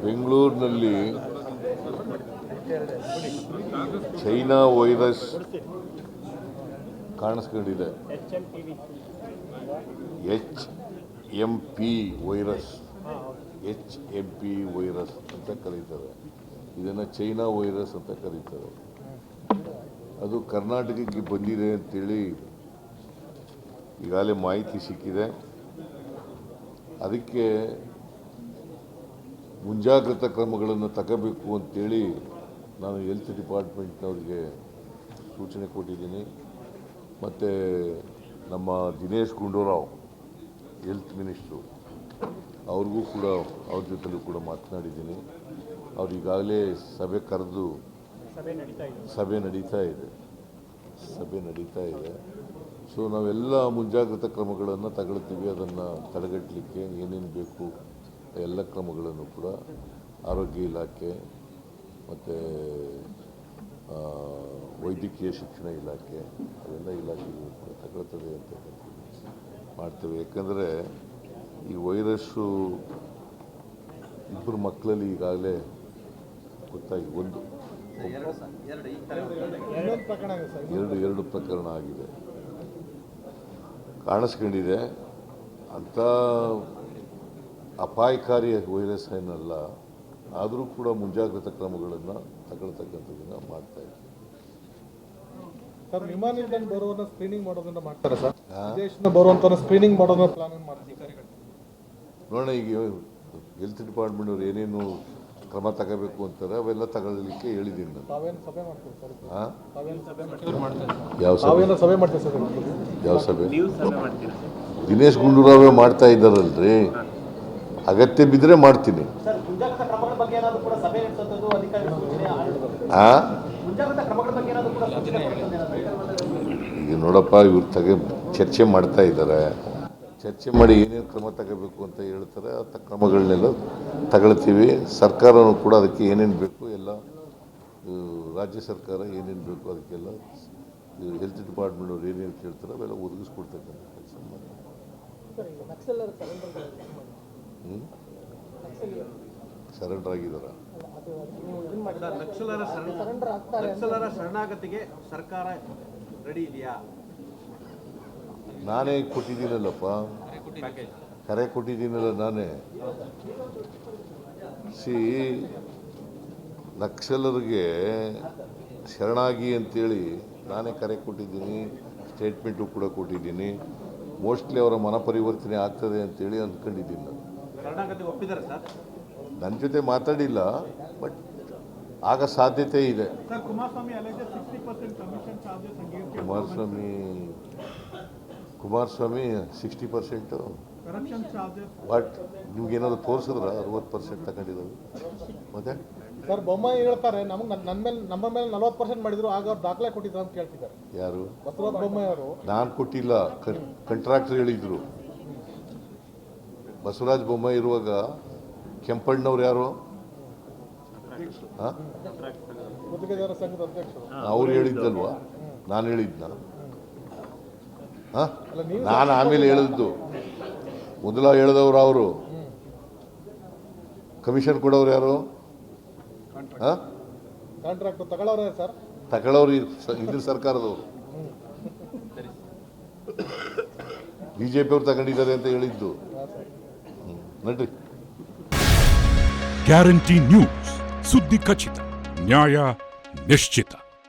ಬೆಂಗಳೂರಿನಲ್ಲಿ China virus ಕಾಣಿಸ್ಕೊಂಡಿದೆ. HMP virus ಅಂತ ಕರೀತಾರೆ. ಇದನ್ನು ಚೈನಾ ವೈರಸ್ ಅಂತ ಕರೀತಾರೆ. ಅದು ಕರ್ನಾಟಕಕ್ಕೆ ಬಂದಿದೆ ಅಂತೇಳಿ ಈಗಾಗಲೇ ಮಾಹಿತಿ ಸಿಕ್ಕಿದೆ. ಅದಕ್ಕೆ ಮುಂಜಾಗ್ರತಾ ಕ್ರಮಗಳನ್ನು ತಗೋಬೇಕು ಅಂತೇಳಿ ನಾನು ಹೆಲ್ತ್ ಡಿಪಾರ್ಟ್ಮೆಂಟ್ನವ್ರಿಗೆ ಸೂಚನೆ ಕೊಟ್ಟಿದ್ದೀನಿ. ಮತ್ತು ನಮ್ಮ ದಿನೇಶ್ ಗುಂಡೂರಾವ್ ಹೆಲ್ತ್ ಮಿನಿಸ್ಟ್ರು ಅವ್ರಿಗೂ ಕೂಡ ಅವ್ರ ಜೊತೆಲೂ ಕೂಡ ಮಾತನಾಡಿದ್ದೀನಿ. ಅವ್ರು ಈಗಾಗಲೇ ಸಭೆ ಕರೆದು ಸಭೆ ನಡೀತಾ ಇದೆ. ಸೊ ನಾವೆಲ್ಲ ಮುಂಜಾಗ್ರತಾ ಕ್ರಮಗಳನ್ನು ತಗೊಳ್ತೀವಿ. ಅದನ್ನು ತಡೆಗಟ್ಟಲಿಕ್ಕೆ ಏನೇನು ಬೇಕು ಎಲ್ಲ ಕ್ರಮಗಳನ್ನು ಕೂಡ ಆರೋಗ್ಯ ಇಲಾಖೆ ಮತ್ತು ವೈದ್ಯಕೀಯ ಶಿಕ್ಷಣ ಇಲಾಖೆ ಅವೆಲ್ಲ ಇಲಾಖೆಗಳು ಕೂಡ ತಗೊಳ್ತದೆ ಅಂತ ಮಾಡ್ತೇವೆ. ಯಾಕಂದರೆ ಈ ವೈರಸ್ಸು ಇಬ್ಬರು ಮಕ್ಕಳಲ್ಲಿ ಈಗಾಗಲೇ ಗೊತ್ತಾಗಿ ಎರಡು ಪ್ರಕರಣ ಆಗಿದೆ, ಕಾಣಿಸ್ಕೊಂಡಿದೆ. ಅಂಥ ಅಪಾಯಕಾರಿ ವೈರಸ್ ಏನಲ್ಲ, ಆದರೂ ಕೂಡ ಮುಂಜಾಗ್ರತಾ ಕ್ರಮಗಳನ್ನು ತಗೊಳ್ತಕ್ಕಂಥದ್ದನ್ನು ಮಾಡ್ತಾ ಇದ್ದೀವಿ. ಸರ್, ವಿಮಾನದಿಂದ ಬರುವಂತ ಸ್ಕ್ರೀನಿಂಗ್ ಮಾಡೋದನ್ನ ಮಾಡ್ತಾರೆ ಸರ್. ವಿದೇಶದಿಂದ ಬರುವಂತ ಸ್ಕ್ರೀನಿಂಗ್ ಮಾಡೋದನ್ನ ಪ್ಲಾನ್ ಮಾಡ್ತಾರೆ. ನೋಡೋಣ, ಈಗ ಹೆಲ್ತ್ ಡಿಪಾರ್ಟ್ಮೆಂಟ್ ಅವ್ರು ಏನೇನು ಕ್ರಮ ತಗೋಬೇಕು ಅಂತಾರೆ ಅವೆಲ್ಲ ತಗೊಳ್ಳಿಕ್ಕೆ ಹೇಳಿದ್ದೀನಿ ನಾನು. ಯಾವ ಸಭೆ? ದಿನೇಶ್ ಗುಂಡೂರಾವೇ ಮಾಡ್ತಾ ಇದ್ದಾರಲ್ರಿ, ಅಗತ್ಯ ಬಿದ್ದರೆ ಮಾಡ್ತೀನಿ. ಈಗ ನೋಡಪ್ಪ, ಇವ್ರು ಚರ್ಚೆ ಮಾಡ್ತಾ ಇದ್ದಾರೆ. ಚರ್ಚೆ ಮಾಡಿ ಏನೇನು ಕ್ರಮ ತಗೋಬೇಕು ಅಂತ ಹೇಳ್ತಾರೆ, ಆ ಕ್ರಮಗಳನ್ನೆಲ್ಲ ತಗೊಳ್ತೀವಿ. ಸರ್ಕಾರನೂ ಕೂಡ ಅದಕ್ಕೆ ಏನೇನು ಬೇಕು ಎಲ್ಲ, ರಾಜ್ಯ ಸರ್ಕಾರ ಏನೇನು ಬೇಕು ಅದಕ್ಕೆಲ್ಲ ಹೆಲ್ತ್ ಡಿಪಾರ್ಟ್ಮೆಂಟ್ ಅವ್ರು ಏನೇನು ಕೇಳ್ತಾರೆ ಅವೆಲ್ಲ ಒದಗಿಸ್ಕೊಡ್ತಕ್ಕಂಥ ಕೆಲಸ ಮಾಡಿ. ಸರೆಂಡರ್ ಆಗಿದಾರ? ನಕ್ಸಲರ ಶರಣಾಗತಿಗೆ ಸರ್ಕಾರ ರೆಡಿ ಇದೆಯಾ? ನಾನೇ ಕೊಟ್ಟಿದ್ದೀನಲ್ಲಪ್ಪ, ಕರೆ ಕೊಟ್ಟಿದ್ದೀನಲ್ಲ ನಾನೇ. ನಕ್ಸಲರಿಗೆ ಶರಣಾಗಿ ಅಂತೇಳಿ ನಾನೇ ಕರೆ ಕೊಟ್ಟಿದ್ದೀನಿ, ಸ್ಟೇಟ್ಮೆಂಟು ಕೂಡ ಕೊಟ್ಟಿದ್ದೀನಿ. ಮೋಸ್ಟ್ಲಿ ಅವರ ಮನ ಪರಿವರ್ತನೆ ಆಗ್ತದೆ ಅಂತೇಳಿ ಅಂದ್ಕೊಂಡಿದ್ದೀನಿ ನಾನು. ಶರಣಾಗತಿ ಒಪ್ಪಿದ್ದಾರೆ ಸರ್? ನನ್ನ ಜೊತೆ ಮಾತಾಡಿಲ್ಲ, ಬಟ್ ಆಗ ಸಾಧ್ಯತೆ ಇದೆ. ಕುಮಾರಸ್ವಾಮಿ 60% ಬಟ್ ನಿಮ್ಗೇನಾದ್ರು ತೋರಿಸಿದ್ರ 60% ತಗೊಂಡಿರೋದು? ಮತ್ತೆ ಸರ್, ಬೊಮ್ಮಾಯಿ ಹೇಳ್ತಾರೆ ನಮ್ಮ ಮೇಲೆ 40% ಮಾಡಿದ್ರು, ಆಗ ಅವ್ರು ದಾಖಲೆ ಕೊಟ್ಟಿದ್ರು ಅಂತ ಕೇಳ್ತಿದ್ದಾರೆ. ಯಾರು? ಬಸವರಾಜ ಬೊಮ್ಮಾಯಿ ಅವರು. ನಾನು ಕೊಟ್ಟಿಲ್ಲ, ಕಾಂಟ್ರಾಕ್ಟರ್ ಹೇಳಿದ್ರು. ಬಸವರಾಜ ಬೊಮ್ಮಾಯಿ ಇರುವಾಗ ಕೆಂಪಣ್ಣವ್ರು ಯಾರು? ಅವ್ರು ಹೇಳಿದ್ದಲ್ವಾ, ನಾನು ಹೇಳಿದ್ನ? ನಾನು ಆಮೇಲೆ ಹೇಳಿದ್ದು. ಮೊದಲ ಹೇಳಿದವರು ಅವರು. ಕಮಿಷನ್ ಕೊಡೋರು ಯಾರು? ತಗೊಳ್ಳೋರು ಇದ್ರ ಸರ್ಕಾರದವರು. ಬಿಜೆಪಿ ಅವ್ರು ತಗೊಂಡಿದ್ದಾರೆ ಅಂತ ಹೇಳಿದ್ದು. ನಡ್ರಿ. ಗ್ಯಾರಂಟಿ ನ್ಯೂಸ್, ಸುದ್ದಿ ಖಚಿತ, ನ್ಯಾಯ ನಿಶ್ಚಿತ.